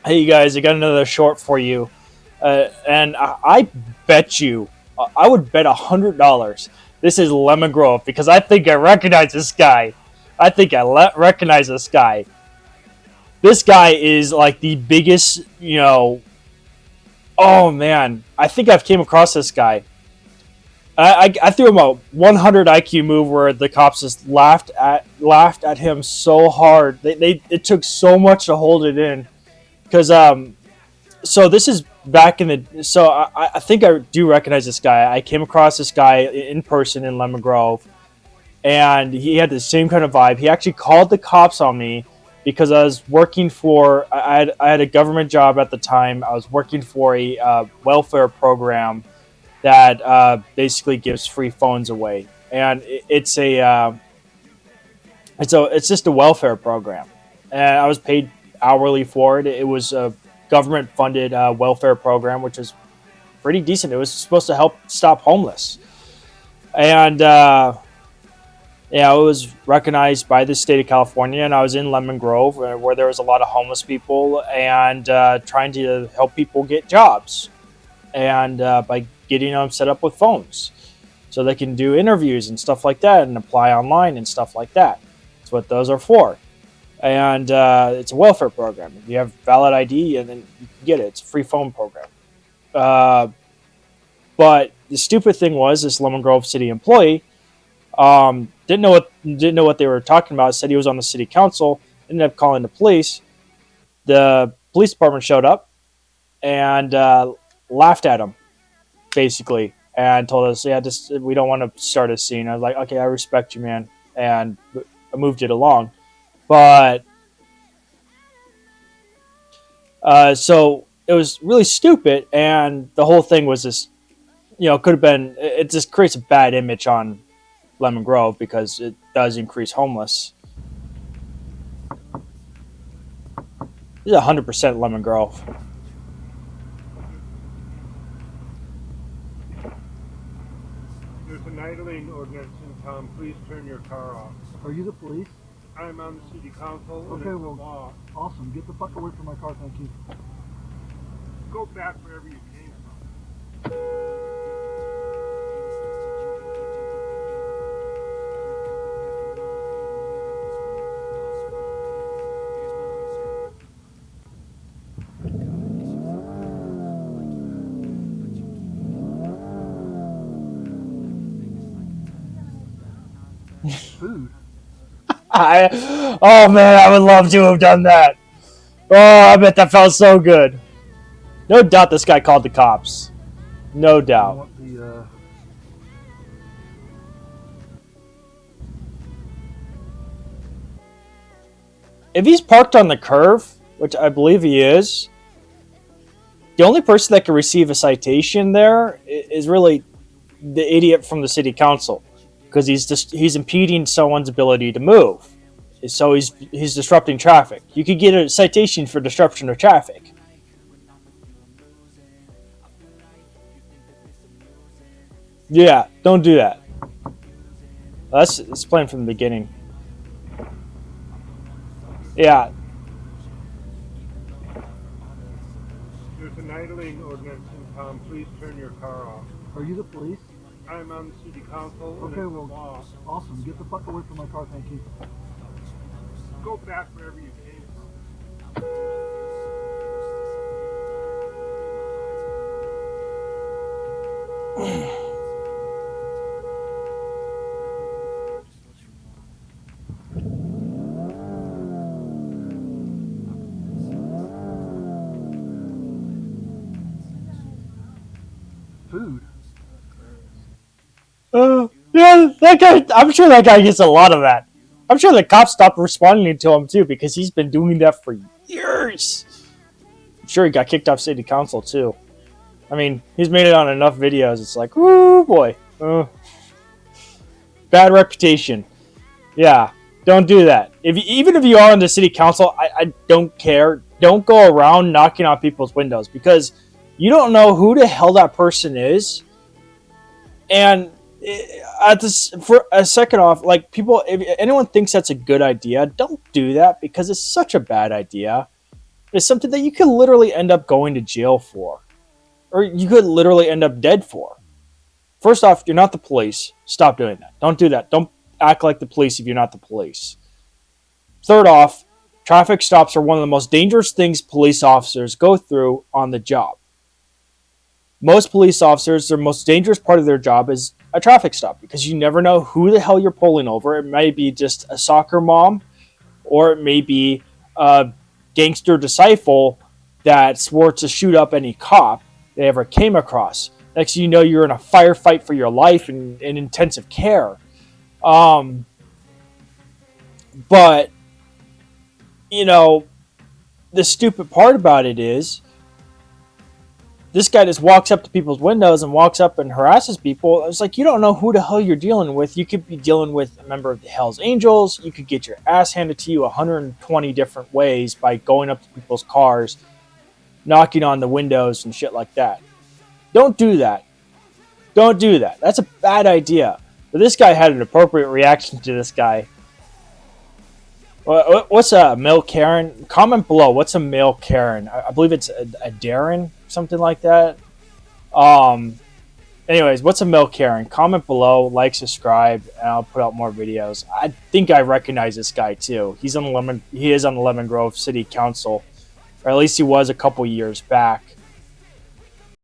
Hey, you guys, I got another short for you. And I bet you, I would bet $100 this is Lemon Grove because I think I recognize this guy. I think recognize this guy. This guy is like the biggest, oh man, I think I've came across this guy. I threw him a 100 IQ move where the cops just laughed at him so hard. It took so much to hold it in because so this is back in the so I think I do recognize this guy. I came across this guy in person in Lemon Grove, and he had the same kind of vibe. He actually called the cops on me because I was working for I had a government job at the time. I was working for a welfare program that basically gives free phones away, and it's just a welfare program, and I was paid hourly for it. It was a government funded welfare program, which is pretty decent. It was supposed to help stop homeless, and yeah, it was recognized by the state of California. And I was in Lemon Grove, where there was a lot of homeless people, and trying to help people get jobs, and by getting them set up with phones, so they can do interviews and stuff like that, and apply online and stuff like that. That's what those are for. And it's a welfare program. If you have valid ID, and then you can get it. It's a free phone program. Uh, but the stupid thing was, this Lemon Grove city employee didn't know what they were talking about. Said he was on the city council. Ended up calling the police. The police department showed up and laughed at him, basically, and told us, "Yeah, just we don't want to start a scene." I was like, "Okay, I respect you, man," and I moved it along. But so it was really stupid, and the whole thing was just, could have been. It just creates a bad image on Lemon Grove because it does increase homeless. This is 100% Lemon Grove. There's an idling ordinance in town. Please turn your car off. Are you the police? I'm on the city council. And Okay, it's well, law. awesome. Get the fuck away from my car, thank you. Go back wherever you came from. Food. Oh man, I would love to have done that. Oh, I bet that felt so good. No doubt this guy called the cops. No I doubt. want the, If he's parked on the curve, which I believe he is, the only person that can receive a citation there is really the idiot from the city council, because he's impeding someone's ability to move. So he's disrupting traffic. You could get a citation for disruption of traffic. Yeah, don't do that. That's it's playing from the beginning. Yeah, There's an idling ordinance in town. Please turn your car off. are you the police? I'm on the city council. And Okay, it's well, law. awesome. Get the fuck away from my car, thank you. Go back wherever you came from. Food. yeah, that guy. I'm sure that guy gets a lot of that. I'm sure the cops stopped responding to him too because he's been doing that for years. I'm sure he got kicked off city council too. I mean, he's made it on enough videos. It's like, whoo boy, bad reputation. Yeah, don't do that. Even if you are on the city council, I don't care. Don't go around knocking on people's windows because you don't know who the hell that person is. And at this, for a second off, like if anyone thinks that's a good idea, don't do that because it's such a bad idea. is something that you could literally end up going to jail for, or you could literally end up dead for. First off, you're not the police. Stop doing that. Don't do that. Don't act like the police if you're not the police. Third off, traffic stops are one of the most dangerous things police officers go through on the job. Most police officers, their most dangerous part of their job is a traffic stop because you never know who the hell you're pulling over. It might be just a soccer mom, or it may be a gangster disciple that swore to shoot up any cop they ever came across. Next thing you know, you're in a firefight for your life in intensive care. But, you know, the stupid part about it is this guy just walks up to people's windows and walks up and harasses people. It's like, you don't know who the hell you're dealing with. You could be dealing with a member of the Hells Angels. You could get your ass handed to you 120 different ways by going up to people's cars, knocking on the windows and shit like that. Don't do that. Don't do that. That's a bad idea. But this guy had an appropriate reaction to this guy. What's a male Karen? Comment below. What's a male Karen? I believe it's a Darren, something like that. Anyways, what's a male Karen? Comment below, like, subscribe, and I'll put out more videos. I think I recognize this guy too. He is on the Lemon Grove City Council, or at least he was a couple years back.